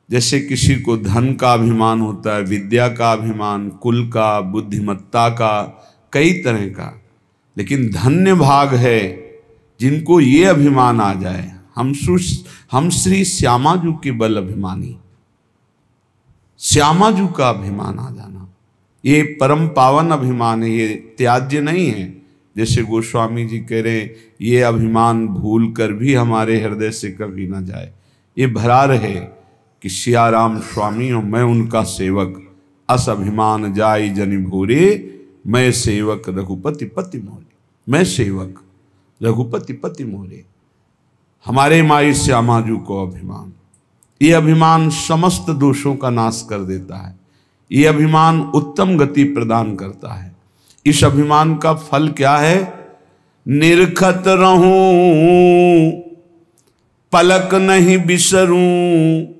जैसे किसी को धन का अभिमान होता है, विद्या का अभिमान, कुल का, बुद्धिमत्ता का, कई तरह का, लेकिन धन्य भाग है जिनको ये अभिमान आ जाए, हम श्री श्यामाजू के बल अभिमानी, श्यामाजू का अभिमान आ जाना, ये परम पावन अभिमान है, ये त्याज्य नहीं है। जैसे गोस्वामी जी कह रहे हैं, ये अभिमान भूल कर भी हमारे हृदय से कभी ना जाए, ये भरा रहे कि सियाराम स्वामी हो मैं उनका सेवक, अस अभिमान जाई जनि भूरे, मैं सेवक रघुपति पति मोरे, मैं सेवक रघुपति पति मोरे। हमारे माई श्यामाजू को अभिमान, ये अभिमान समस्त दोषों का नाश कर देता है, ये अभिमान उत्तम गति प्रदान करता है। इस अभिमान का फल क्या है? निरखत रहूं पलक नहीं बिसरूं।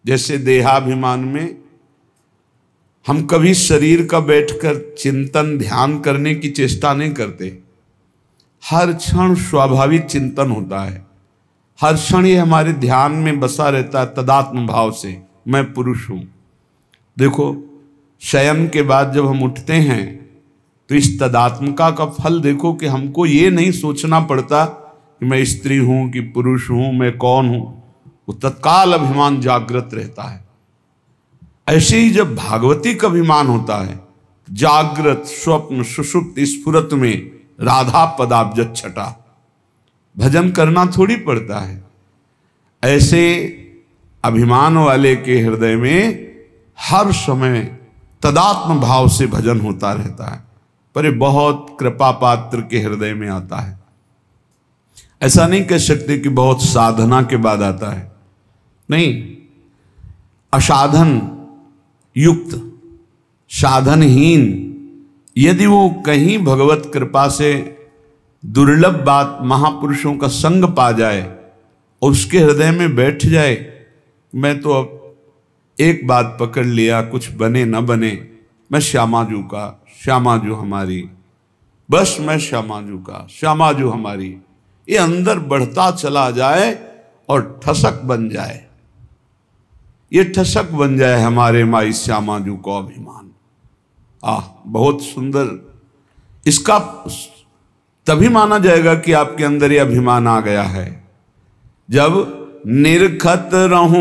जैसे देहाभिमान में हम कभी शरीर का बैठकर चिंतन ध्यान करने की चेष्टा नहीं करते, हर क्षण स्वाभाविक चिंतन होता है, हर क्षण ये हमारे ध्यान में बसा रहता है तदात्म भाव से, मैं पुरुष हूं। देखो शयन के बाद जब हम उठते हैं तो इस तदात्मका का फल देखो कि हमको ये नहीं सोचना पड़ता कि मैं स्त्री हूं कि पुरुष हूं, मैं कौन हूं, वो तत्काल अभिमान जागृत रहता है। ऐसे ही जब भागवती का अभिमान होता है, जागृत स्वप्न सुषुप्त स्फुरत में राधा पदाब्ज छटा, भजन करना थोड़ी पड़ता है। ऐसे अभिमान वाले के हृदय में हर समय तदात्म भाव से भजन होता रहता है, पर ये बहुत कृपा पात्र के हृदय में आता है। ऐसा नहीं कह सकते कि बहुत साधना के बाद आता है, नहीं, असाधन युक्त, साधनहीन यदि वो कहीं भगवत कृपा से दुर्लभ बात महापुरुषों का संग पा जाए और उसके हृदय में बैठ जाए, मैं तो अब एक बात पकड़ लिया, कुछ बने न बने, मैं श्यामाजू का, श्यामाजू हमारी, बस मैं श्यामाजू का, श्यामाजू हमारी, ये अंदर बढ़ता चला जाए और ठसक बन जाए, ये ठसक बन जाए हमारे माई श्यामाजू को अभिमान। बहुत सुंदर, इसका तभी माना जाएगा कि आपके अंदर ये अभिमान आ गया है जब निरखत रहूं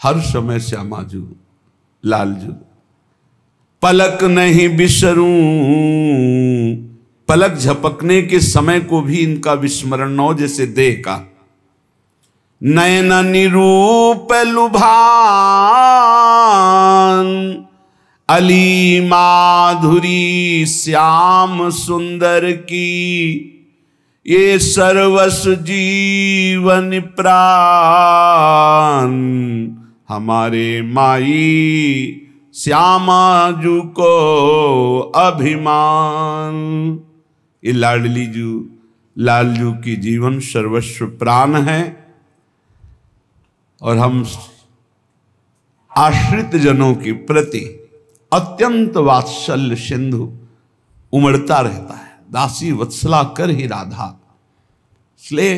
हर समय श्यामाजू लालजू, पलक नहीं बिसरूं, पलक झपकने के समय को भी इनका विस्मरण न हो, जैसे देह का। नयन निरूप लुभान अली माधुरी श्याम सुंदर की, ये सर्वस जीवन प्राण हमारे माई श्यामाजू को अभिमान। ये लालजू की जीवन सर्वस्व प्राण है और हम आश्रित जनों के प्रति अत्यंत वात्सल्य सिंधु उमड़ता रहता है, दासी वत्सला कर ही राधा। इसलिए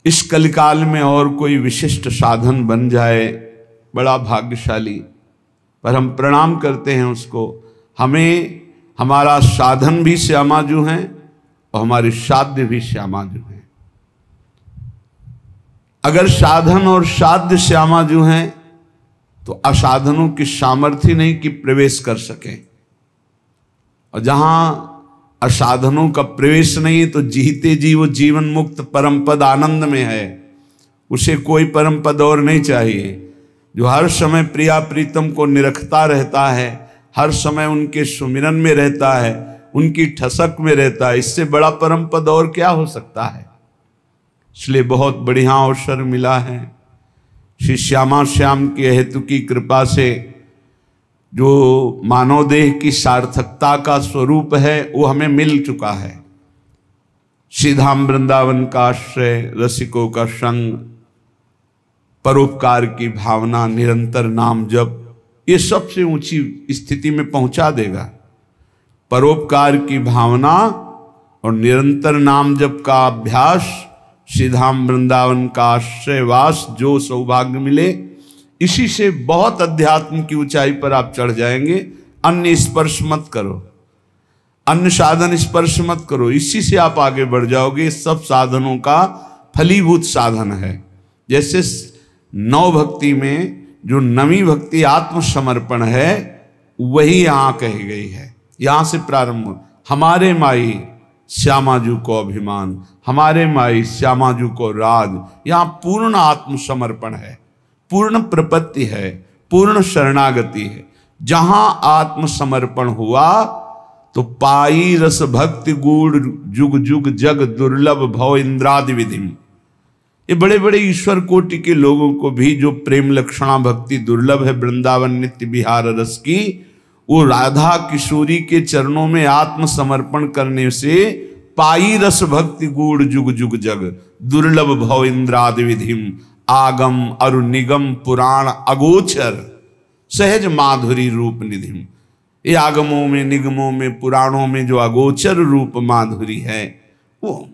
इस कलिकाल में और कोई विशिष्ट साधन बन जाए बड़ा भाग्यशाली, पर हम प्रणाम करते हैं उसको। हमें हमारा साधन भी श्यामाजू हैं और हमारी साध्य भी श्यामाजू हैं। अगर साधन और साध्य श्यामाजू हैं तो असाधनों की सामर्थ्य नहीं कि प्रवेश कर सकें, और जहां असाधनों का प्रवेश नहीं है तो जीते जी वो जीवन मुक्त परम पद आनंद में है, उसे कोई परम पद और नहीं चाहिए। जो हर समय प्रिया प्रीतम को निरखता रहता है, हर समय उनके सुमिरन में रहता है, उनकी ठसक में रहता है, इससे बड़ा परम पद और क्या हो सकता है। इसलिए बहुत बढ़िया अवसर मिला है श्री श्यामा श्याम के हेतु की कृपा से। जो मानव देह की सार्थकता का स्वरूप है वो हमें मिल चुका है। श्रीधाम वृंदावन का आश्रय, रसिकों का संग, परोपकार की भावना, निरंतर नाम जप, ये सबसे ऊंची स्थिति में पहुंचा देगा। परोपकार की भावना और निरंतर नाम जप का अभ्यास श्री धाम वृंदावन का आश्रयवास जो सौभाग्य मिले, इसी से बहुत अध्यात्म की ऊंचाई पर आप चढ़ जाएंगे। अन्य स्पर्श मत करो, अन्य साधन स्पर्श मत करो, इसी से आप आगे बढ़ जाओगे। सब साधनों का फलीभूत साधन है। जैसे नौ भक्ति में जो नवी भक्ति आत्मसमर्पण है, वही यहाँ कही गई है। यहाँ से प्रारंभ, हमारे माई श्यामाजू को अभिमान, हमारे माई श्यामाजू को राज। यहाँ पूर्ण आत्मसमर्पण है, पूर्ण प्रपत्ति है, पूर्ण शरणागति है। जहां आत्मसमर्पण हुआ तो पाई रस भक्ति गूढ़ जुग जुग जग दुर्लभ भव इंद्रादि विधिम। ये बड़े बड़े ईश्वर कोटि के लोगों को भी जो प्रेम लक्षणा भक्ति दुर्लभ है वृंदावन नित्य विहार रस की, वो राधा किशोरी के चरणों में आत्मसमर्पण करने से पाई रस भक्ति गूढ़ जुग जुग जग दुर्लभ भव इंद्रादि विधिम। आगम अरु निगम पुराण अगोचर सहज माधुरी रूप निधिम। ये आगमों में, निगमों में, पुराणों में जो अगोचर रूप माधुरी है, वो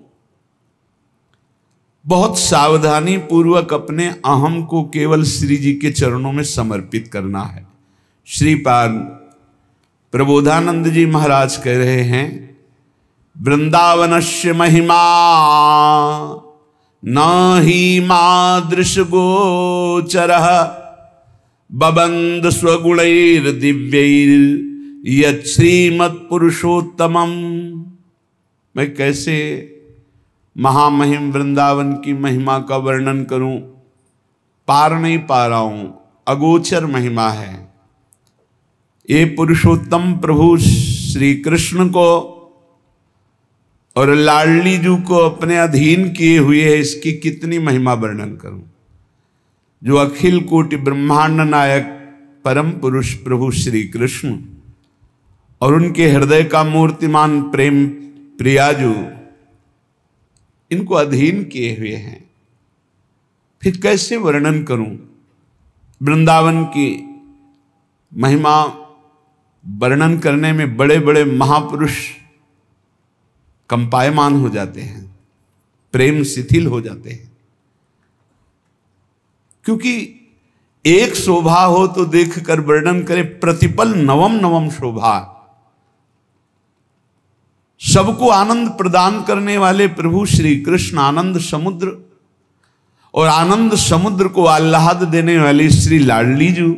बहुत सावधानी पूर्वक अपने अहम को केवल श्री जी के चरणों में समर्पित करना है। श्रीपाद प्रबोधानंद जी महाराज कह रहे हैं, वृंदावनस्य महिमा न ही मादृश गोचरः बबंद स्वगुणैर दिव्यैर यत् श्रीमत्पुरुषोत्तमम्। मैं कैसे महामहिम वृंदावन की महिमा का वर्णन करूं, पार नहीं पा रहा हूं। अगोचर महिमा है। ये पुरुषोत्तम प्रभु श्री कृष्ण को और लाडली जू को अपने अधीन किए हुए है, इसकी कितनी महिमा वर्णन करूं। जो अखिल कोटि ब्रह्मांड नायक परम पुरुष प्रभु श्री कृष्ण और उनके हृदय का मूर्तिमान प्रेम प्रियाजू, इनको अधीन किए हुए हैं, फिर कैसे वर्णन करूं। वृंदावन की महिमा वर्णन करने में बड़े बड़े महापुरुष कंपायमान हो जाते हैं, प्रेम शिथिल हो जाते हैं। क्योंकि एक शोभा हो तो देखकर वर्णन करे, प्रतिपल नवम नवम शोभा। सबको आनंद प्रदान करने वाले प्रभु श्री कृष्ण आनंद समुद्र, और आनंद समुद्र को आह्लाद देने वाली श्री लाडली जू,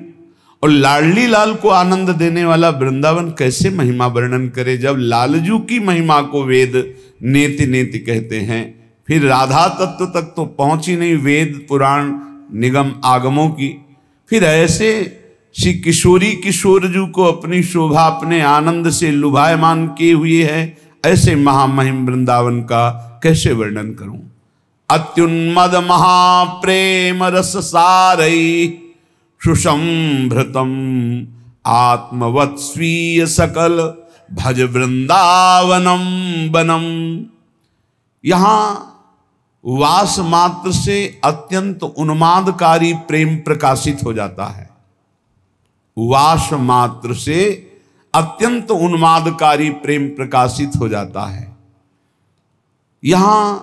और लाडली लाल को आनंद देने वाला वृंदावन, कैसे महिमा वर्णन करे। जब लालजू की महिमा को वेद नेति नेति कहते हैं, फिर राधा तत्व तक तो पहुंची नहीं, वेद पुराण निगम आगमों की। फिर ऐसे श्री किशोरी किशोरजू को अपनी शोभा अपने आनंद से लुभायमान किए हुए है। ऐसे महामहिम वृंदावन का कैसे वर्णन करूं। अत्युन्मद महाप्रेम रस सारई सुसंभृतम आत्मवत् स्वीय सकल भज वृंदावनम बनम। यहां वास मात्र से अत्यंत उन्मादकारी प्रेम प्रकाशित हो जाता है। वास मात्र से अत्यंत उन्मादकारी प्रेम प्रकाशित हो जाता है। यहां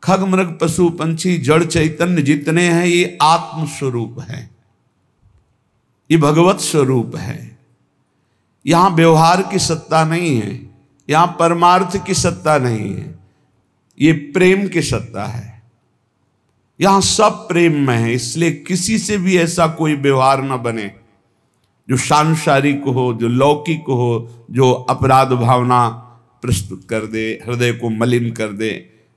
खग मृग पशु पंछी जड़ चैतन्य जितने हैं, ये आत्म स्वरूप है, ये भगवत स्वरूप है। यहां व्यवहार की सत्ता नहीं है, यहां परमार्थ की सत्ता नहीं है, ये प्रेम की सत्ता है। यहां सब प्रेम में है, इसलिए किसी से भी ऐसा कोई व्यवहार न बने जो सांसारिक हो, जो लौकिक हो, जो अपराध भावना प्रस्तुत कर दे, हृदय को मलिन कर दे।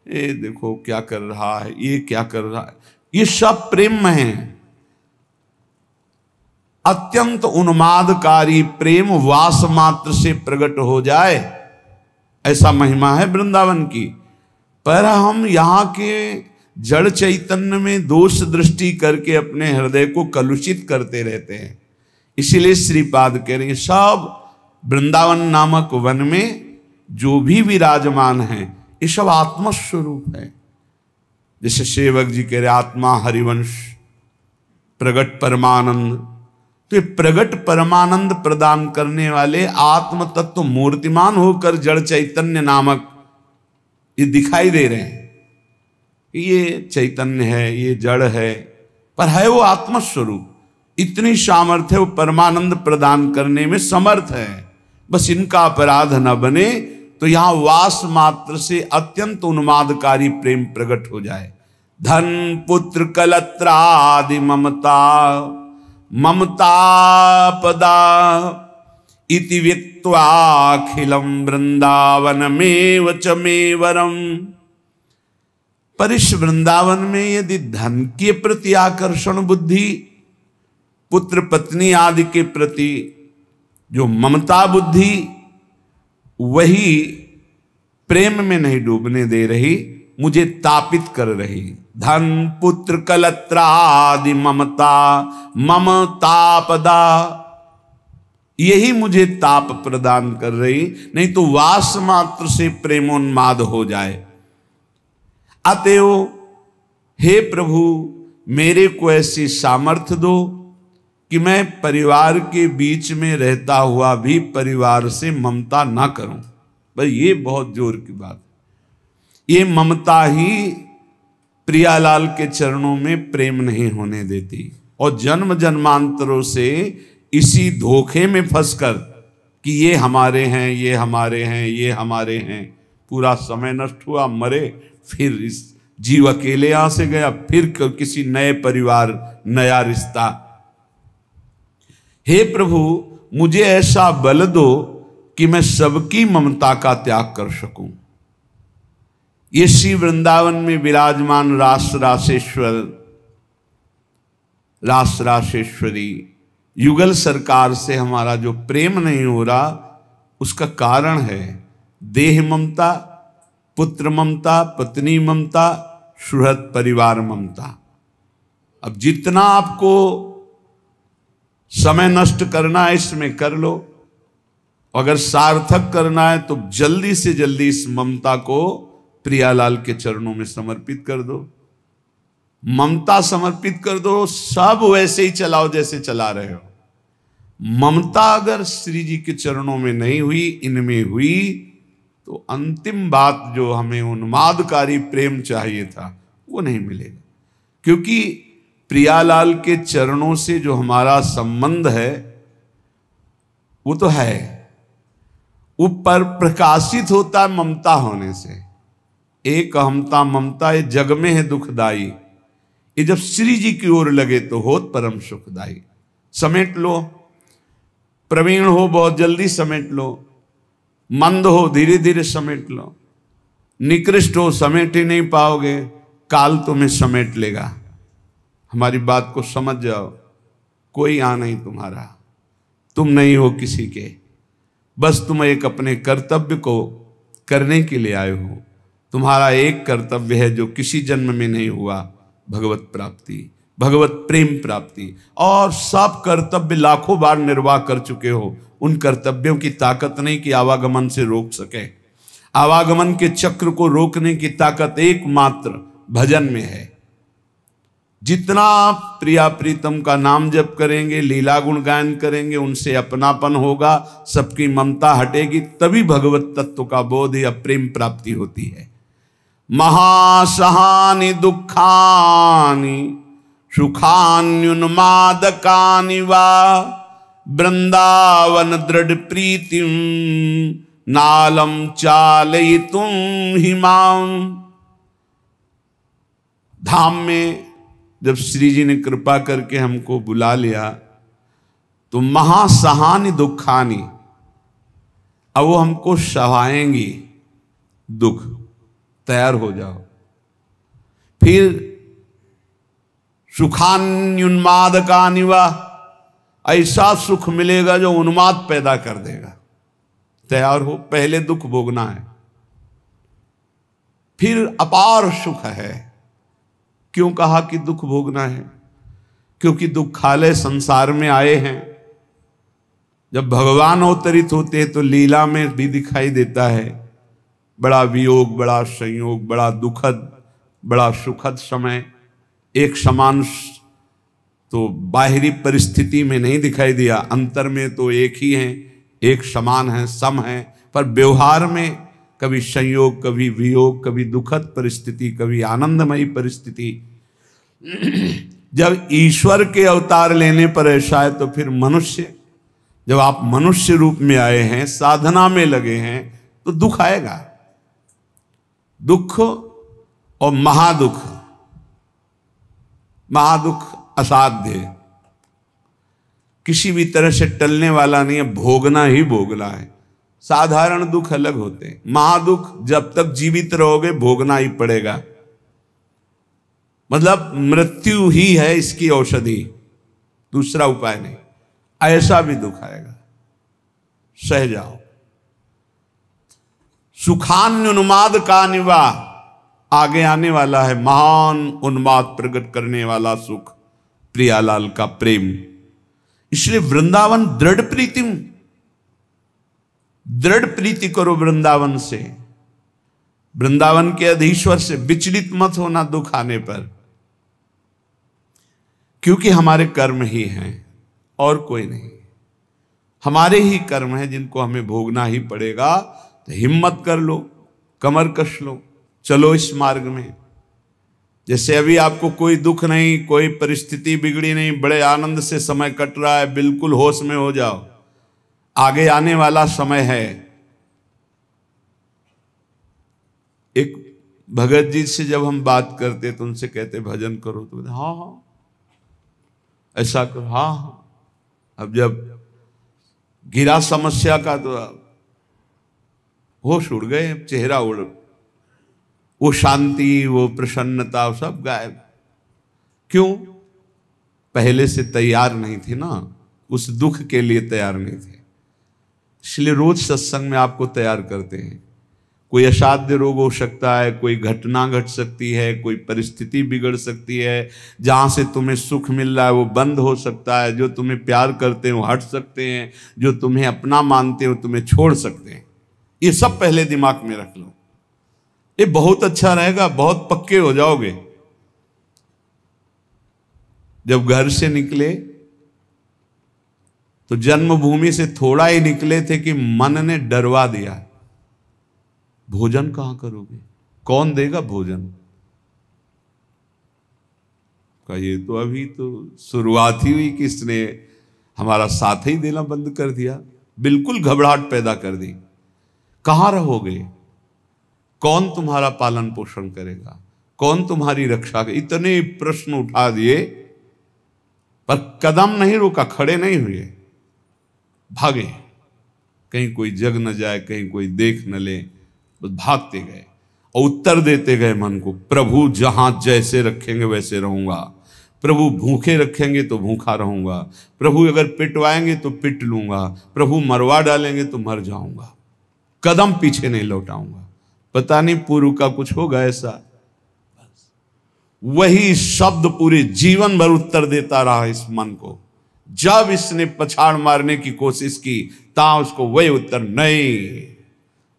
ये देखो क्या कर रहा है, ये क्या कर रहा है, ये सब प्रेम में है। अत्यंत उन्मादकारी प्रेम वास मात्र से प्रकट हो जाए, ऐसा महिमा है वृंदावन की। पर हम यहाँ के जड़ चैतन्य में दोष दृष्टि करके अपने हृदय को कलुषित करते रहते हैं। इसीलिए श्रीपाद कह रहे हैं, सब वृंदावन नामक वन में जो भी विराजमान है, ये सब आत्मस्वरूप है। जैसे सेवक जी कह रहे आत्मा हरिवंश प्रगट परमानंद, तो ये प्रगट परमानंद प्रदान करने वाले आत्म तत्व मूर्तिमान होकर जड़ चैतन्य नामक ये दिखाई दे रहे हैं। ये चैतन्य है, ये जड़ है, पर है वो आत्मस्वरूप। इतनी सामर्थ्य वो परमानंद प्रदान करने में समर्थ है। बस इनका अपराध न बने तो यहां वास मात्र से अत्यंत उन्मादकारी प्रेम प्रकट हो जाए। धन पुत्र कलत्रादि ममता ममता पदा इति व्यक्त्वाखिलम वृंदावनमेव च मे वरम। पर इस वृंदावन में यदि धन के प्रति आकर्षण बुद्धि, पुत्र पत्नी आदि के प्रति जो ममता बुद्धि, वही प्रेम में नहीं डूबने दे रही, मुझे तापित कर रही। धन पुत्र कलत्रादि ममता ममतापदा, यही मुझे ताप प्रदान कर रही, नहीं तो वास मात्र से प्रेमोन्माद हो जाए। अतएव हे प्रभु, मेरे को ऐसी सामर्थ्य दो कि मैं परिवार के बीच में रहता हुआ भी परिवार से ममता ना करूं। भाई ये बहुत जोर की बात है। ये ममता ही प्रियालाल के चरणों में प्रेम नहीं होने देती, और जन्म जन्मांतरों से इसी धोखे में फंसकर कि ये हमारे हैं, ये हमारे हैं, ये हमारे हैं, पूरा समय नष्ट हुआ, मरे, फिर इस जीव अकेले यहां से गया, फिर किसी नए परिवार, नया रिश्ता। हे प्रभु, मुझे ऐसा बल दो कि मैं सबकी ममता का त्याग कर सकूं। ये श्री वृंदावन में विराजमान रास रासेश्वर, रास रासेश्वरी युगल सरकार से हमारा जो प्रेम नहीं हो रहा, उसका कारण है देह ममता, पुत्र ममता, पत्नी ममता, सुहृद परिवार ममता। अब जितना आपको समय नष्ट करना है इसमें कर लो, अगर सार्थक करना है तो जल्दी से जल्दी इस ममता को प्रियालाल के चरणों में समर्पित कर दो। ममता समर्पित कर दो, सब वैसे ही चलाओ जैसे चला रहे हो। ममता अगर श्री जी के चरणों में नहीं हुई, इनमें हुई, तो अंतिम बात जो हमें उन्मादकारी प्रेम चाहिए था वो नहीं मिलेगा। क्योंकि प्रियालाल के चरणों से जो हमारा संबंध है वो तो है, वो पर प्रकाशित होता है ममता होने से। एक अहमता ममता ये जग में है दुखदाई, ये जब श्री जी की ओर लगे तो होत परम सुखदाई। समेट लो, प्रवीण हो बहुत जल्दी समेट लो, मंद हो धीरे धीरे समेट लो, निकृष्ट हो समेट ही नहीं पाओगे, काल तुम्हें समेट लेगा। हमारी बात को समझ जाओ, कोई आ नहीं तुम्हारा, तुम नहीं हो किसी के, बस तुम एक अपने कर्तव्य को करने के लिए आए हो। तुम्हारा एक कर्तव्य है जो किसी जन्म में नहीं हुआ, भगवत प्राप्ति, भगवत प्रेम प्राप्ति। और सब कर्तव्य लाखों बार निर्वाह कर चुके हो, उन कर्तव्यों की ताकत नहीं कि आवागमन से रोक सके। आवागमन के चक्र को रोकने की ताकत एकमात्र भजन में है। जितना प्रिया प्रीतम का नाम जप करेंगे, लीला गुण गायन करेंगे, उनसे अपनापन होगा, सबकी ममता हटेगी, तभी भगवत तत्व का बोध या प्रेम प्राप्ति होती है। महासहानि दुखानि सुखान्युन्मादकानि वा वृंदावन दृढ़ प्रीतिम नालम चालयितुं हिमां। धाम में जब श्री जी ने कृपा करके हमको बुला लिया तो महासहानि दुखानि, अब वो हमको सहाएंगी दुख, तैयार हो जाओ। फिर सुखान्युन्मादकानि वा, ऐसा सुख मिलेगा जो उन्माद पैदा कर देगा, तैयार हो, पहले दुख भोगना है। फिर अपार सुख है। क्यों कहा कि दुख भोगना है? क्योंकि दुखालय संसार में आए हैं। जब भगवान अवतरित होते हैं तो लीला में भी दिखाई देता है बड़ा वियोग, बड़ा संयोग, बड़ा दुखद, बड़ा सुखद समय। एक समान तो बाहरी परिस्थिति में नहीं दिखाई दिया, अंतर में तो एक ही हैं, एक समान है, सम है, पर व्यवहार में कभी संयोग, कभी वियोग, कभी दुखद परिस्थिति, कभी आनंदमयी परिस्थिति। जब ईश्वर के अवतार लेने पर ऐसा है तो फिर मनुष्य, जब आप मनुष्य रूप में आए हैं, साधना में लगे हैं, तो दुख आएगा। दुख और महादुख, महादुख असाध्य, किसी भी तरह से टलने वाला नहीं है, भोगना ही भोगना है। साधारण दुख अलग होते हैं, महादुख जब तक जीवित रहोगे भोगना ही पड़ेगा। मतलब मृत्यु ही है इसकी औषधि, दूसरा उपाय नहीं। ऐसा भी दुख आएगा, सह जाओ। सुखान्युन्माद का निवा, आगे आने वाला है महान उन्माद प्रकट करने वाला सुख, प्रियालाल का प्रेम। इसलिए वृंदावन दृढ़ प्रीतिम, दृढ़ प्रीति करो वृंदावन से, वृंदावन के अधीश्वर से। विचलित मत होना दुख आने पर, क्योंकि हमारे कर्म ही हैं और कोई नहीं। हमारे ही कर्म हैं जिनको हमें भोगना ही पड़ेगा। तो हिम्मत कर लो, कमर कस लो, चलो इस मार्ग में। जैसे अभी आपको कोई दुख नहीं, कोई परिस्थिति बिगड़ी नहीं, बड़े आनंद से समय कट रहा है, बिल्कुल होश में हो जाओ, आगे आने वाला समय है। एक भगत जी से जब हम बात करते तो उनसे कहते भजन करो, तो हाँ हाँ ऐसा करो, हाँ हाँ। अब जब गिरा समस्या का तो होश उड़ गए, चेहरा उड़, वो शांति, वो प्रसन्नता, वो सब गायब। क्यों? पहले से तैयार नहीं थे ना, उस दुख के लिए तैयार नहीं थे। इसलिए रोज सत्संग में आपको तैयार करते हैं। कोई असाध्य रोग हो सकता है, कोई घटना घट सकती है, कोई परिस्थिति बिगड़ सकती है, जहाँ से तुम्हें सुख मिल रहा है वो बंद हो सकता है, जो तुम्हें प्यार करते हैं वो हट सकते हैं, जो तुम्हें अपना मानते हैं वो तुम्हें छोड़ सकते हैं। ये सब पहले दिमाग में रख लो, ये बहुत अच्छा रहेगा, बहुत पक्के हो जाओगे। जब घर से निकले तो जन्मभूमि से थोड़ा ही निकले थे कि मन ने डरवा दिया, भोजन कहां करोगे, कौन देगा भोजन का। ये तो अभी तो शुरुआत ही हुई कि इसने हमारा साथ ही देना बंद कर दिया, बिल्कुल घबराहट पैदा कर दी। कहां रहोगे, कौन तुम्हारा पालन पोषण करेगा, कौन तुम्हारी रक्षा करेगा। इतने प्रश्न उठा दिए पर कदम नहीं रोका, खड़े नहीं हुए, भागे। कहीं कोई जग न जाए, कहीं कोई देख न ले, बस भागते गए और उत्तर देते गए मन को, प्रभु जहां जैसे रखेंगे वैसे रहूंगा, प्रभु भूखे रखेंगे तो भूखा रहूंगा, प्रभु अगर पिटवाएंगे तो पिट लूंगा, प्रभु मरवा डालेंगे तो मर जाऊंगा, कदम पीछे नहीं लौटाऊंगा। पता नहीं पूर्व का कुछ होगा ऐसा। वही शब्द पूरे जीवन भर उत्तर देता रहा इस मन को। जब इसने पछाड़ मारने की कोशिश की ता उसको वही उत्तर नहीं,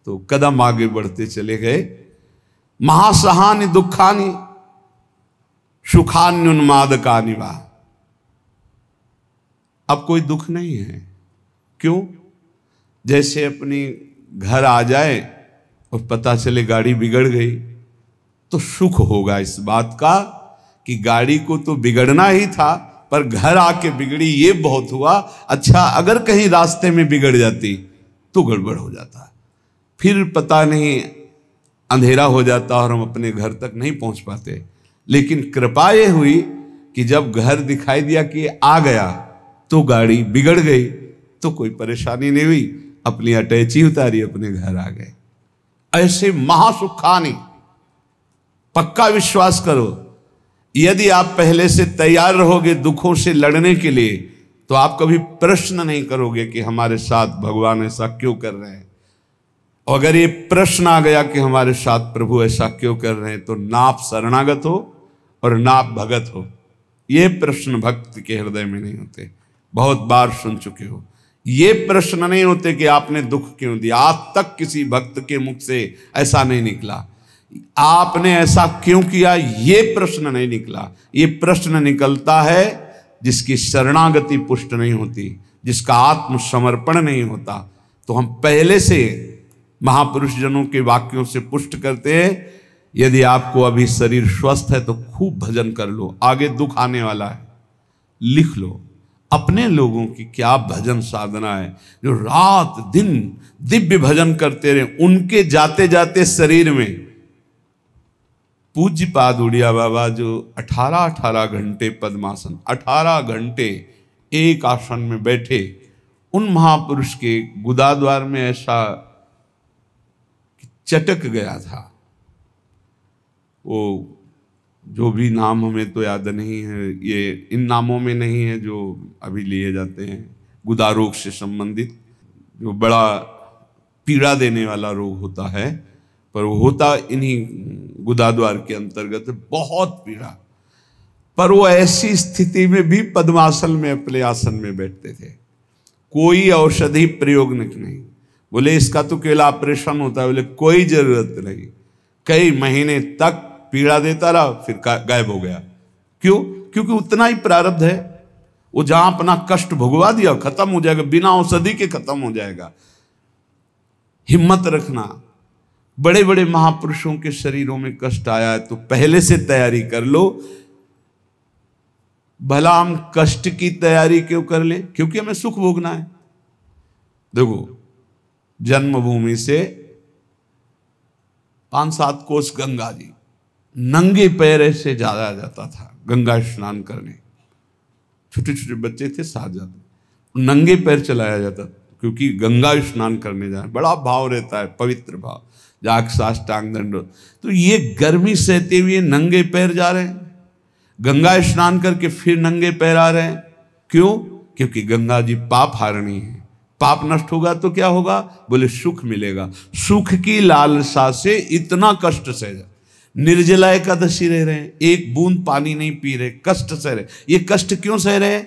तो कदम आगे बढ़ते चले गए। महासहानि दुखानि सुखान्युन्मादकानि वा। अब कोई दुख नहीं है। क्यों? जैसे अपनी घर आ जाए और पता चले गाड़ी बिगड़ गई तो सुख होगा इस बात का कि गाड़ी को तो बिगड़ना ही था, पर घर आके बिगड़ी ये बहुत हुआ। अच्छा, अगर कहीं रास्ते में बिगड़ जाती तो गड़बड़ हो जाता, फिर पता नहीं अंधेरा हो जाता और हम अपने घर तक नहीं पहुंच पाते। लेकिन कृपा ये हुई कि जब घर दिखाई दिया कि आ गया तो गाड़ी बिगड़ गई तो कोई परेशानी नहीं हुई, अपनी अटैची उतारी, अपने घर आ गए। ऐसे महासुखानी, पक्का विश्वास करो, यदि आप पहले से तैयार रहोगे दुखों से लड़ने के लिए तो आप कभी प्रश्न नहीं करोगे कि हमारे साथ भगवान ऐसा क्यों कर रहे हैं। और अगर ये प्रश्न आ गया कि हमारे साथ प्रभु ऐसा क्यों कर रहे हैं, तो ना आप शरणागत हो और ना आप भगत हो। ये प्रश्न भक्त के हृदय में नहीं होते, बहुत बार सुन चुके हो। ये प्रश्न नहीं होते कि आपने दुख क्यों दिया, आज तक किसी भक्त के मुख से ऐसा नहीं निकला, आपने ऐसा क्यों किया, ये प्रश्न नहीं निकला। ये प्रश्न निकलता है जिसकी शरणागति पुष्ट नहीं होती, जिसका आत्मसमर्पण नहीं होता। तो हम पहले से महापुरुष जनों के वाक्यों से पुष्ट करते हैं, यदि आपको अभी शरीर स्वस्थ है तो खूब भजन कर लो, आगे दुख आने वाला है। लिख लो अपने लोगों की क्या भजन साधना है, जो रात दिन दिव्य भजन करते रहे। उनके जाते जाते शरीर में पूज्य पाद उड़िया बाबा जो 18 घंटे पद्मासन, 18 घंटे एक आसन में बैठे, उन महापुरुष के गुदाद्वार में ऐसा चटक गया था। वो जो भी नाम हमें तो याद नहीं है, ये इन नामों में नहीं है जो अभी लिए जाते हैं, गुदा रोग से संबंधित जो बड़ा पीड़ा देने वाला रोग होता है, पर वो होता इन्हीं गुदाद्वार के अंतर्गत, बहुत पीड़ा। पर वो ऐसी स्थिति में भी पद्मासन में अपने आसन में बैठते थे, कोई औषधि प्रयोग नहीं। बोले इसका तो केवल ऑपरेशन होता है, बोले कोई जरूरत नहीं। कई महीने तक पीड़ा देता रहा, फिर गायब हो गया। क्यों? क्योंकि उतना ही प्रारब्ध है। वो जहां अपना कष्ट भुगवा दिया खत्म हो जाएगा, बिना औषधि के खत्म हो जाएगा। हिम्मत रखना। बड़े बड़े महापुरुषों के शरीरों में कष्ट आया है तो पहले से तैयारी कर लो। भला हम कष्ट की तैयारी क्यों कर ले? क्योंकि हमें सुख भोगना है। देखो, जन्मभूमि से 5-7 कोस गंगा जी, नंगे पैर ऐसे जाया जाता था गंगा स्नान करने। छोटे छोटे बच्चे थे, साथ जाते, नंगे पैर चलाया जाता, क्योंकि गंगा स्नान करने जाए। बड़ा भाव रहता है, पवित्र भाव, जाग साष्टांग दंड। तो ये गर्मी सहते हुए नंगे पैर जा रहे हैं, गंगा स्नान करके फिर नंगे पैर आ रहे हैं। क्यों? क्योंकि गंगा जी पाप हारणी है। पाप नष्ट होगा तो क्या होगा? बोले सुख मिलेगा। सुख की लालसा से इतना कष्ट सह रहे, निर्जला एकादशी रह रहे हैं, एक बूंद पानी नहीं पी रहे, कष्ट सह रहे। ये कष्ट क्यों सह रहे?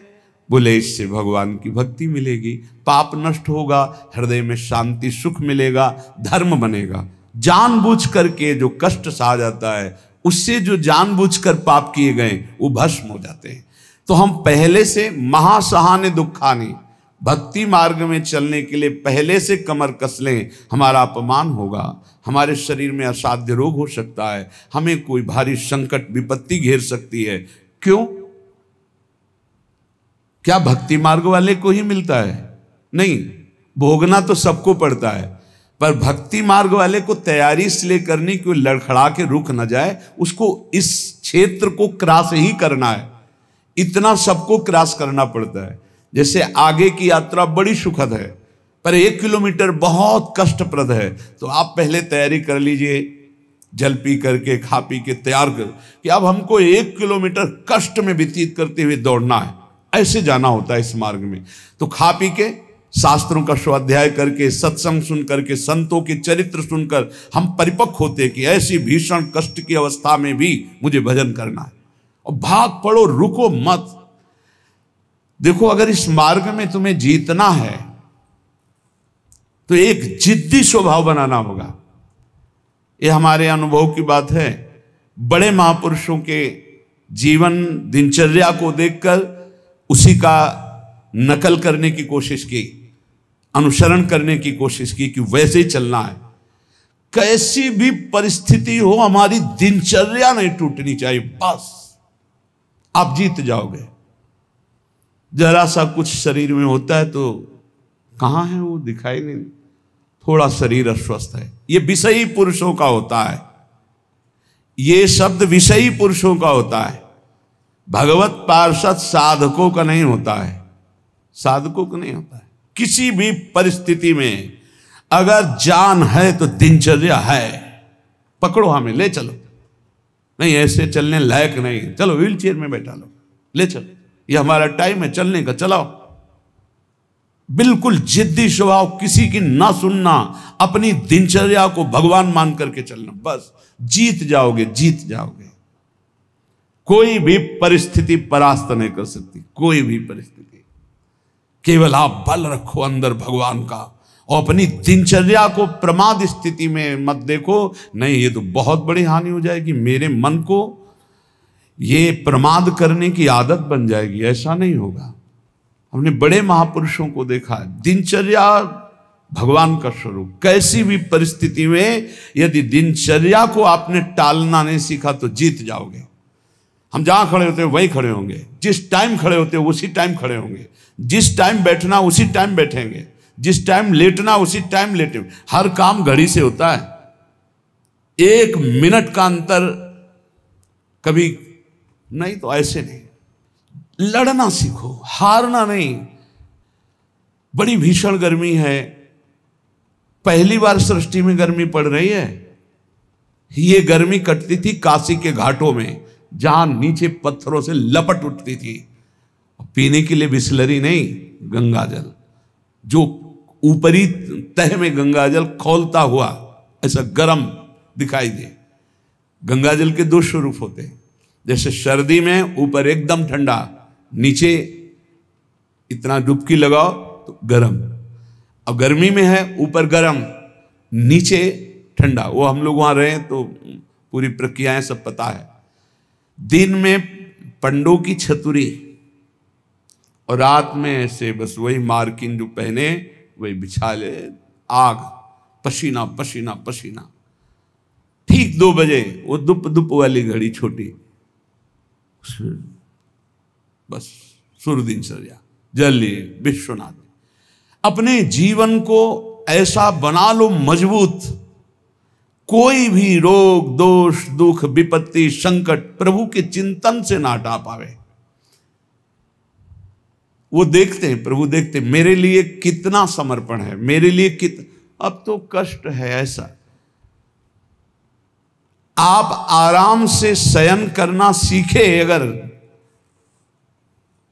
बोले इससे भगवान की भक्ति मिलेगी, पाप नष्ट होगा, हृदय में शांति सुख मिलेगा, धर्म बनेगा। जानबूझ करके जो कष्ट सहा जाता है, उससे जो जानबूझकर पाप किए गए वो भस्म हो जाते हैं। तो हम पहले से महासहाने दुखानी, भक्ति मार्ग में चलने के लिए पहले से कमर कस लें। हमारा अपमान होगा, हमारे शरीर में असाध्य रोग हो सकता है, हमें कोई भारी संकट विपत्ति घेर सकती है। क्यों? क्या भक्ति मार्ग वाले को ही मिलता है? नहीं, भोगना तो सबको पड़ता है, पर भक्ति मार्ग वाले को तैयारी इसलिए करनी कि वो लड़खड़ा के रुक न जाए, उसको इस क्षेत्र को क्रॉस ही करना है। इतना सबको क्रॉस करना पड़ता है। जैसे आगे की यात्रा बड़ी सुखद है, पर 1 किलोमीटर बहुत कष्टप्रद है, तो आप पहले तैयारी कर लीजिए, जल पी करके, खा पी के तैयार कर कि अब हमको 1 किलोमीटर कष्ट में व्यतीत करते हुए दौड़ना है। ऐसे जाना होता है इस मार्ग में। तो खा पी के, शास्त्रों का स्वाध्याय करके, सत्संग सुन करके, संतों के चरित्र सुनकर हम परिपक्व होते कि ऐसी भीषण कष्ट की अवस्था में भी मुझे भजन करना है। और भाग पड़ो, रुको मत। देखो, अगर इस मार्ग में तुम्हें जीतना है तो एक जिद्दी स्वभाव बनाना होगा। ये हमारे अनुभव की बात है। बड़े महापुरुषों के जीवन दिनचर्या को देखकर उसी का नकल करने की कोशिश की, अनुसरण करने की कोशिश की कि वैसे ही चलना है। कैसी भी परिस्थिति हो, हमारी दिनचर्या नहीं टूटनी चाहिए, बस आप जीत जाओगे। जरा सा कुछ शरीर में होता है तो कहाँ है वो, दिखाई नहीं, थोड़ा शरीर अस्वस्थ है, ये विषयी पुरुषों का होता है। ये शब्द विषयी पुरुषों का होता है, भगवत पार्षद साधकों का नहीं होता है। साधकों का नहीं होता है। किसी भी परिस्थिति में अगर जान है तो दिनचर्या है, पकड़ो, हमें ले चलो। नहीं ऐसे चलने लायक नहीं, चलो व्हील चेयर में बैठा लो, ले चलो, ये हमारा टाइम है चलने का, चलाओ। बिल्कुल जिद्दी स्वभाव, किसी की ना सुनना, अपनी दिनचर्या को भगवान मान करके चलना, बस जीत जाओगे, जीत जाओगे। कोई भी परिस्थिति परास्त नहीं कर सकती, कोई भी परिस्थिति। केवल आप बल रखो अंदर भगवान का, और अपनी दिनचर्या को प्रमाद स्थिति में मत देखो। नहीं, ये तो बहुत बड़ी हानि हो जाएगी, मेरे मन को ये प्रमाद करने की आदत बन जाएगी। ऐसा नहीं होगा। हमने बड़े महापुरुषों को देखा, दिनचर्या भगवान का स्वरूप। कैसी भी परिस्थिति में यदि दिनचर्या को आपने टालना नहीं सीखा तो जीत जाओगे। हम जहां खड़े होते हैं वहीं खड़े होंगे, जिस टाइम खड़े होते हैं उसी टाइम खड़े होंगे, जिस टाइम बैठना उसी टाइम बैठेंगे, जिस टाइम लेटना उसी टाइम लेटेंगे। हर काम घड़ी से होता है, 1 मिनट का अंतर कभी नहीं। तो ऐसे नहीं, लड़ना सीखो, हारना नहीं। बड़ी भीषण गर्मी है, पहली बार सृष्टि में गर्मी पड़ रही है। ये गर्मी कटती थी काशी के घाटों में, जहां नीचे पत्थरों से लपट उठती थी। पीने के लिए बिस्लरी नहीं, गंगा जल, जो ऊपरी तह में गंगा जल खौलता हुआ ऐसा गर्म दिखाई दे। गंगा जल के 2 स्वरूप होते हैं, जैसे सर्दी में ऊपर एकदम ठंडा, नीचे इतना डुबकी लगाओ तो गर्म। अब गर्मी में है ऊपर गर्म नीचे ठंडा। वो हम लोग वहां रहे तो पूरी प्रक्रियाएं सब पता है। दिन में पंडों की छतुरी और रात में ऐसे बस वही मार्किन जो पहने वही बिछा ले, आग, पसीना पसीना पसीना। ठीक 2 बजे वो दुप दुप वाली घड़ी छोटी, बस सूर्यदिनचर्या जल लिए विश्वनाथ। अपने जीवन को ऐसा बना लो मजबूत, कोई भी रोग दोष दुख विपत्ति संकट प्रभु के चिंतन से ना हटा पावे। वो देखते हैं, प्रभु देखते हैं मेरे लिए कितना समर्पण है, मेरे लिए अब तो कष्ट है ऐसा। आप आराम से शयन करना सीखे अगर,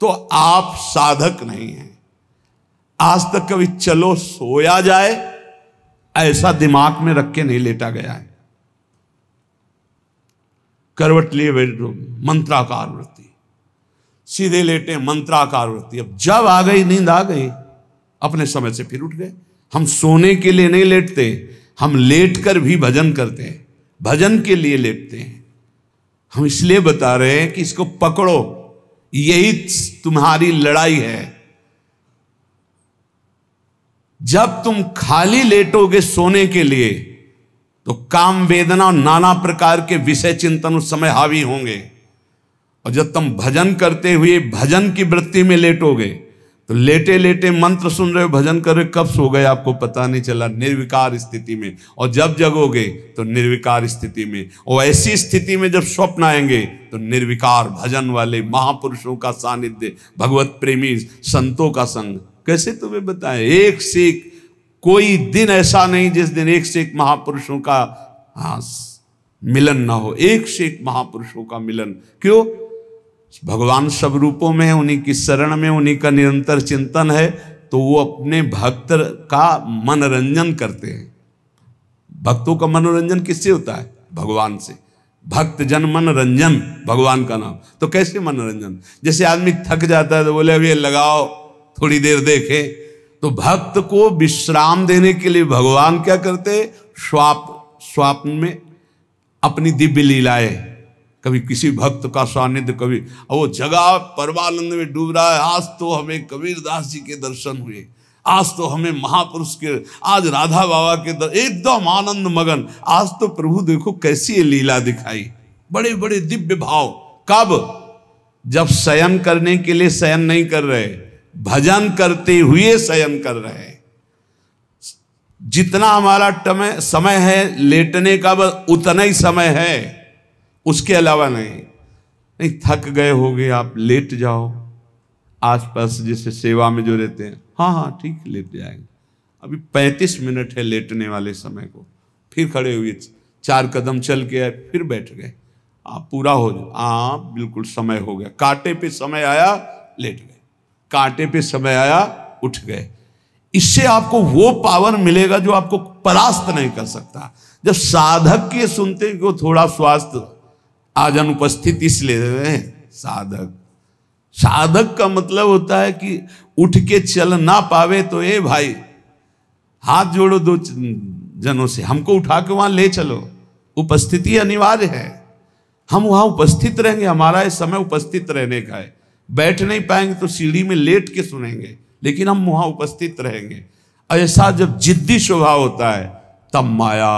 तो आप साधक नहीं हैं। आज तक कभी चलो सोया जाए ऐसा दिमाग में रख के नहीं लेटा गया है। करवट लिए बैठो, मंत्राकार वृत्ति, सीधे लेटे मंत्राकार वृत्ति। अब जब आ गई नींद आ गई, अपने समय से फिर उठ गए। हम सोने के लिए नहीं लेटते, हम लेटकर भी भजन करते हैं, भजन के लिए लेटते हैं। हम इसलिए बता रहे हैं कि इसको पकड़ो, यही तुम्हारी लड़ाई है। जब तुम खाली लेटोगे सोने के लिए तो काम वेदना और नाना प्रकार के विषय चिंतन उस समय हावी होंगे। और जब तुम भजन करते हुए भजन की वृत्ति में लेटोगे तो लेटे लेटे मंत्र सुन रहे हो, भजन कर रहे, कब सो गए आपको पता नहीं चला, निर्विकार स्थिति में। और जब जगोगे तो निर्विकार स्थिति में। और ऐसी स्थिति में जब स्वप्न आएंगे तो निर्विकार भजन वाले महापुरुषों का सानिध्य, भगवत प्रेमी संतों का संग। कैसे तुम्हें बताएं, एक से एक कोई दिन ऐसा नहीं जिस दिन एक से एक महापुरुषों का मिलन ना हो, एक से एक महापुरुषों का मिलन। क्यों? भगवान सब रूपों में है, उन्हीं की शरण में, उन्हीं का निरंतर चिंतन है, तो वो अपने भक्त का मनोरंजन करते हैं। भक्तों का मनोरंजन किससे होता है? भगवान से। भक्त जन मनोरंजन भगवान का नाम। तो कैसे मनोरंजन? जैसे आदमी थक जाता है तो बोले अब ये लगाओ थोड़ी देर देखे। तो भक्त को विश्राम देने के लिए भगवान क्या करते? स्वाप्न में अपनी दिव्य लीलाएं, कभी किसी भक्त का सानिध्य, कभी वो जगह परमानंद में डूब रहा है, आज तो हमें कबीरदास जी के दर्शन हुए, आज तो हमें महापुरुष के, आज राधा बाबा के एकदम आनंद मगन। आज तो प्रभु देखो कैसी ये लीला दिखाई, बड़े बड़े दिव्य भाव। कब? जब शयन करने के लिए शयन नहीं कर रहे, भजन करते हुए शयन कर रहे। जितना हमारा समय है लेटने का, बस उतना ही समय है, उसके अलावा नहीं। थक गए होगे आप, लेट जाओ। आसपास जैसे सेवा में जो रहते हैं, हाँ ठीक लेट जाएंगे। अभी 35 मिनट है लेटने वाले समय को। फिर खड़े हुए 4 कदम चल के आए, फिर बैठ गए। आप पूरा हो जाए, बिल्कुल समय हो गया। कांटे पे समय आया, लेट गए। कांटे पे समय आया, उठ गए। इससे आपको वो पावर मिलेगा जो आपको परास्त नहीं कर सकता। जब साधक के सुनते हैं कि थोड़ा स्वास्थ्य आज अनुपस्थित इसलिए हैं, साधक का मतलब होता है कि उठ के चल ना पावे तो ए भाई हाथ जोड़ो 2 जनों से, हमको उठा के वहां ले चलो। उपस्थिति अनिवार्य है, हम वहां उपस्थित रहेंगे। हमारा ये समय उपस्थित रहने का है। बैठ नहीं पाएंगे तो सीढ़ी में लेट के सुनेंगे, लेकिन हम वहां उपस्थित रहेंगे। ऐसा जब जिद्दी स्वभाव होता है तब माया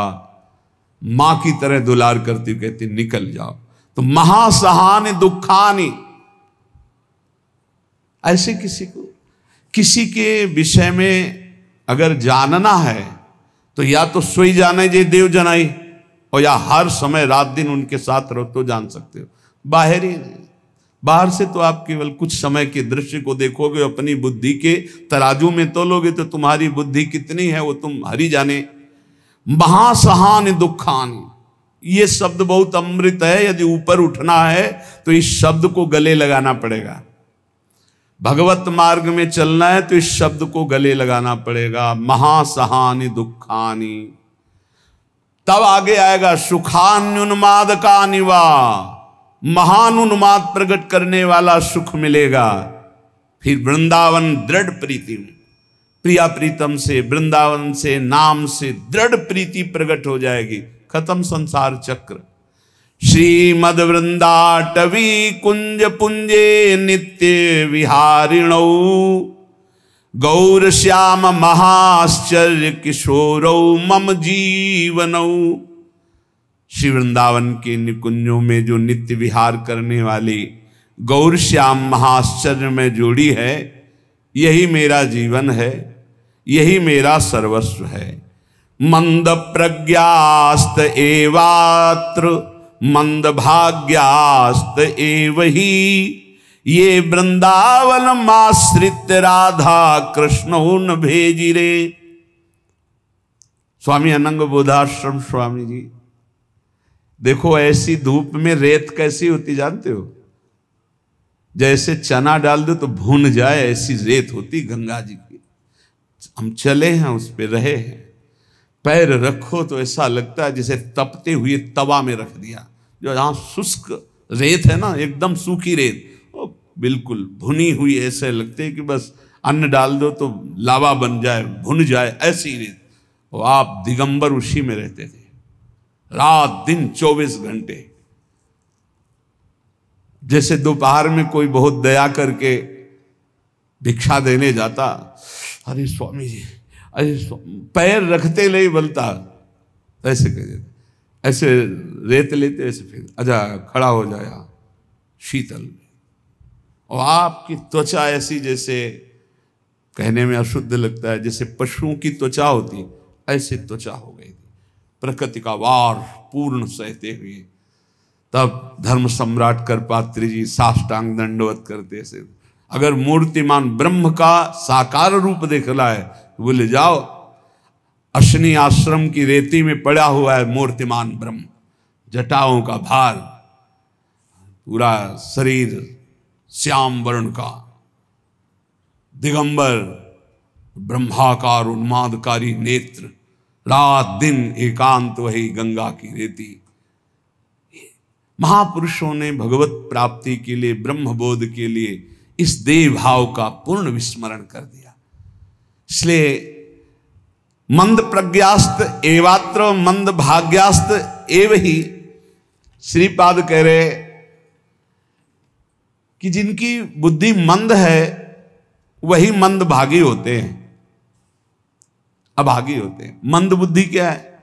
मां की तरह दुलार करती कहती निकल जाओ। तो महासहानि दुखानि, ऐसे किसी के विषय में अगर जानना है तो या तो सोई जाने जे देव जनाई, और या हर समय रात दिन उनके साथ रहो तो जान सकते हो। बाहर से तो आप केवल कुछ समय के दृश्य को देखोगे, अपनी बुद्धि के तराजू में तोलोगे तो तुम्हारी बुद्धि कितनी है वो तुम हरि जाने। महासहानि दुखानि, ये शब्द बहुत अमृत है। यदि ऊपर उठना है तो इस शब्द को गले लगाना पड़ेगा। भगवत मार्ग में चलना है तो इस शब्द को गले लगाना पड़ेगा। महासहानि दुखानि। तब आगे आएगा सुखान्युन्माद का निवा, महान उन्माद प्रकट करने वाला सुख मिलेगा। फिर वृंदावन दृढ़ प्रीति, प्रिया प्रीतम से, वृंदावन से, नाम से दृढ़ प्रीति प्रकट हो जाएगी। खत्म संसार चक्र। श्रीमद वृंदाटवी कुंज पुंजे नित्य विहारिणौ, गौर श्याम महाश्चर्य किशोरौ मम जीवनौ। श्री वृंदावन के निकुंजों में जो नित्य विहार करने वाली गौर श्याम महाश्चर्य में जोड़ी है, यही मेरा जीवन है, यही मेरा सर्वस्व है। मंद प्रज्ञास्त एवात्र मंद भाग्यास्त एव ही, ये वृंदावन माश्रित राधा कृष्ण न भेजिरे। स्वामी अनंग बोधाश्रम स्वामी जी, देखो ऐसी धूप में रेत कैसी होती जानते हो? जैसे चना डाल दो तो भून जाए ऐसी रेत होती गंगा जी की। हम चले हैं उस पे रहे हैं, पैर रखो तो ऐसा लगता है जैसे तपते हुए तवा में रख दिया। जो जहाँ शुष्क रेत है ना, एकदम सूखी रेत, वो बिल्कुल भुनी हुई, ऐसे लगते है कि बस अन्न डाल दो तो लावा बन जाए, भुन जाए, ऐसी रेत। और आप दिगंबर उसी में रहते थे रात दिन 24 घंटे। जैसे दोपहर में कोई बहुत दया करके भिक्षा देने जाता, अरे स्वामी जी, अरे पैर रखते ले बोलता, ऐसे कह देते, ऐसे रेत लेते, ऐसे फिर अच्छा खड़ा हो जाया शीतल में। और आपकी त्वचा ऐसी जैसे कहने में अशुद्ध लगता है, जैसे पशुओं की त्वचा होती, ऐसी त्वचा हो गई थी। प्रकृति का वार पूर्ण सहते हुए तब धर्म सम्राट करपात्री जी साष्टांग दंडवत करते से, अगर मूर्तिमान ब्रह्म का साकार रूप देखना है बोले जाओ, अश्विनी आश्रम की रेती में पड़ा हुआ है मूर्तिमान ब्रह्म, जटाओं का भार, पूरा शरीर श्याम वर्ण का, दिगंबर, ब्रह्माकार उन्मादकारी नेत्र, रात दिन एकांत वही गंगा की रेती। महापुरुषों ने भगवत प्राप्ति के लिए, ब्रह्म बोध के लिए इस देह भाव का पूर्ण विस्मरण कर दिया। इसलिए मंद प्रज्ञास्त एवात्र मंद भाग्यास्त एव ही, श्रीपाद कह रहे कि जिनकी बुद्धि मंद है वही मंद भागी होते हैं, अभागी होते हैं। मंद बुद्धि क्या है?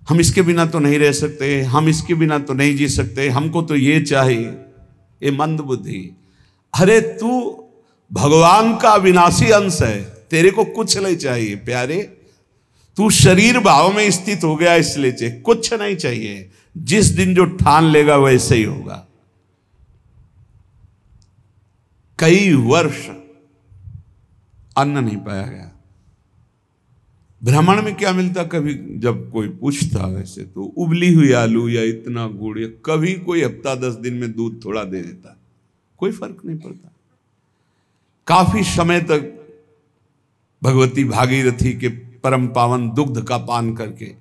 हम इसके बिना तो नहीं रह सकते, हम इसके बिना तो नहीं जी सकते, हमको तो ये चाहिए, ये मंद बुद्धि। अरे तू भगवान का अविनाशी अंश है, तेरे को कुछ नहीं चाहिए प्यारे, तू शरीर भाव में स्थित हो गया इसलिए चाहिए, कुछ नहीं चाहिए। जिस दिन जो ठान लेगा वैसे ही होगा। कई वर्ष अन्न नहीं पाया गया। भ्रमण में क्या मिलता, कभी जब कोई पूछता वैसे तो उबली हुई आलू या इतना गुड़, या कभी कोई हफ्ता 10 दिन में दूध थोड़ा दे देता, कोई फर्क नहीं पड़ता। काफी समय तक भगवती भागीरथी के परम पावन दुग्ध का पान करके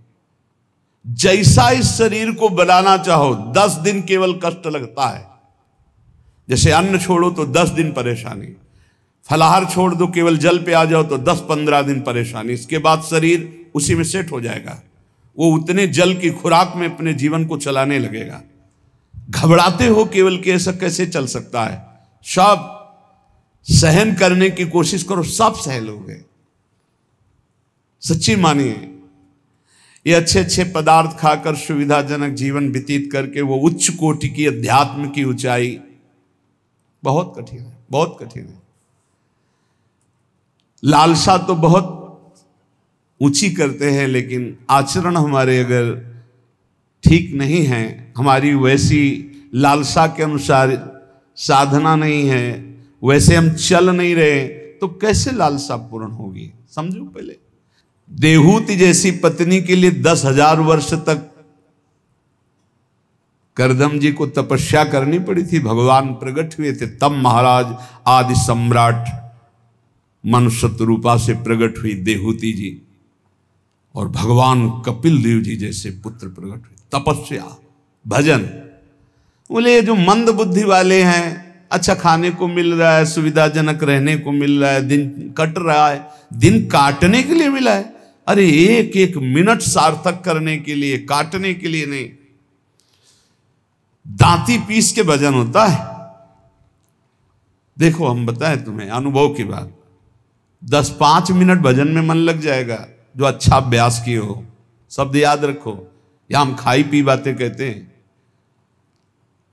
जैसा इस शरीर को बनाना चाहो 10 दिन केवल कष्ट लगता है। जैसे अन्न छोड़ो तो 10 दिन परेशानी, फलाहार छोड़ दो केवल जल पे आ जाओ तो 10-15 दिन परेशानी, इसके बाद शरीर उसी में सेट हो जाएगा, वो उतने जल की खुराक में अपने जीवन को चलाने लगेगा। घबराते हो केवल कि ऐसा कैसे चल सकता है, सब सहन करने की कोशिश करो, सब सह लोगे। सच्ची मानिए, ये अच्छे अच्छे पदार्थ खाकर सुविधाजनक जीवन व्यतीत करके वो उच्च कोटि की अध्यात्म की ऊंचाई बहुत कठिन है, बहुत कठिन है। लालसा तो बहुत ऊंची करते हैं, लेकिन आचरण हमारे अगर ठीक नहीं है, हमारी वैसी लालसा के अनुसार साधना नहीं है, वैसे हम चल नहीं रहे, तो कैसे लालसा पूर्ण होगी? समझो पहले, देहूति जैसी पत्नी के लिए 10,000 वर्ष तक करदम जी को तपस्या करनी पड़ी थी। भगवान प्रकट हुए थे, तब महाराज आदि सम्राट मनुष्य रूपा से प्रकट हुई देहूति जी, और भगवान कपिल देव जी जैसे पुत्र प्रकट हुए। तपस्या, भजन। बोले ये जो मंद बुद्धि वाले हैं, अच्छा खाने को मिल रहा है, सुविधाजनक रहने को मिल रहा है, दिन कट रहा है, दिन काटने के लिए मिला है। अरे एक एक मिनट सार्थक करने के लिए, काटने के लिए नहीं। दांती पीस के भजन होता है। देखो हम बताएं तुम्हें अनुभव की बात, 10-5 मिनट भजन में मन लग जाएगा, जो अच्छा अभ्यास किए हो। शब्द याद रखो, या हम खाई पी बातें कहते हैं।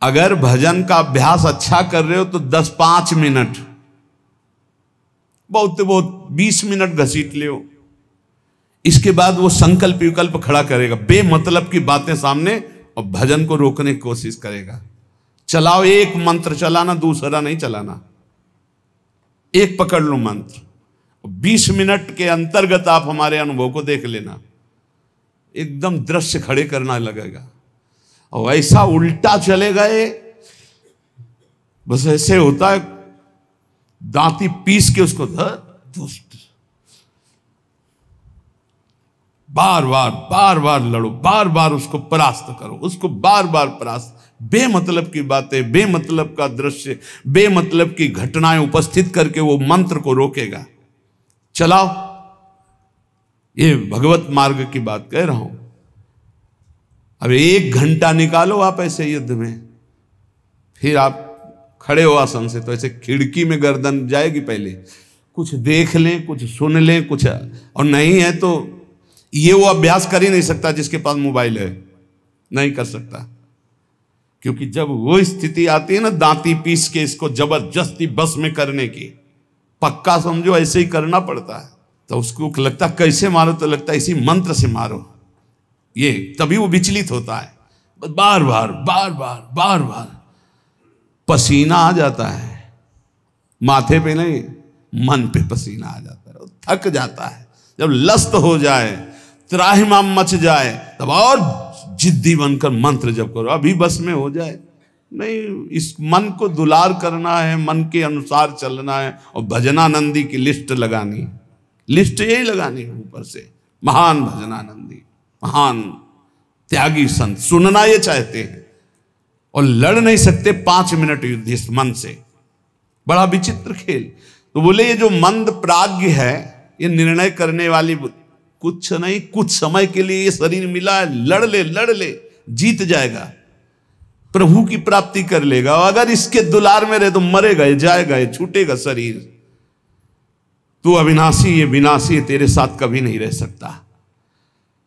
अगर भजन का अभ्यास अच्छा कर रहे हो तो 10-5 मिनट, बहुत बहुत 20 मिनट घसीट ले। इसके बाद वो संकल्प विकल्प खड़ा करेगा, बेमतलब की बातें सामने, और भजन को रोकने की कोशिश करेगा। चलाओ, एक मंत्र चलाना, दूसरा नहीं चलाना, एक पकड़ लो मंत्र। 20 मिनट के अंतर्गत आप हमारे अनुभव को देख लेना, एकदम दृश्य खड़े करना लगेगा। और ऐसा उल्टा चलेगा ये, बस ऐसे होता है, दांती पीस के उसको दुष्ट बार बार लड़ो, बार बार उसको परास्त करो, उसको बार बार परास्त। बेमतलब की बातें, बेमतलब का दृश्य, बेमतलब की घटनाएं उपस्थित करके वो मंत्र को रोकेगा। चलाओ, ये भगवत मार्ग की बात कह रहा हूं। अब 1 घंटा निकालो आप ऐसे युद्ध में, फिर आप खड़े हो आसन से, तो ऐसे खिड़की में गर्दन जाएगी। पहले कुछ देख लें, कुछ सुन लें, कुछ, और नहीं है तो ये वो अभ्यास कर ही नहीं सकता जिसके पास मोबाइल है, नहीं कर सकता। क्योंकि जब वो स्थिति आती है ना, दांती पीस के इसको जबरदस्ती बस में करने की, पक्का समझो ऐसे ही करना पड़ता है। तो उसको लगता कैसे मारो, तो लगता है इसी मंत्र से मारो, ये तभी वो विचलित होता है। बार बार पसीना आ जाता है, माथे पे नहीं, मन पे पसीना आ जाता है, थक जाता है। जब लस्त हो जाए, त्राहिमाम मच जाए, तब और जिद्दी बनकर मंत्र जप करो, अभी बस में हो जाए। नहीं, इस मन को दुलार करना है, मन के अनुसार चलना है, और भजनानंदी की लिस्ट लगानी है। लिस्ट यही लगानी है ऊपर से, महान भजनानंदी, महान त्यागी संत, सुनना ये चाहते हैं और लड़ नहीं सकते 5 मिनट युद्ध इस मन से। बड़ा विचित्र खेल। तो बोले ये जो मंद प्राज्ञ है, ये निर्णय करने वाली कुछ नहीं, कुछ समय के लिए ये शरीर मिला है, लड़ ले, जीत जाएगा, प्रभु की प्राप्ति कर लेगा। और अगर इसके दुलार में रहे तो मरेगा, जाएगा, छूटेगा शरीर। तू अविनाशी, ये विनाशी, तेरे साथ कभी नहीं रह सकता।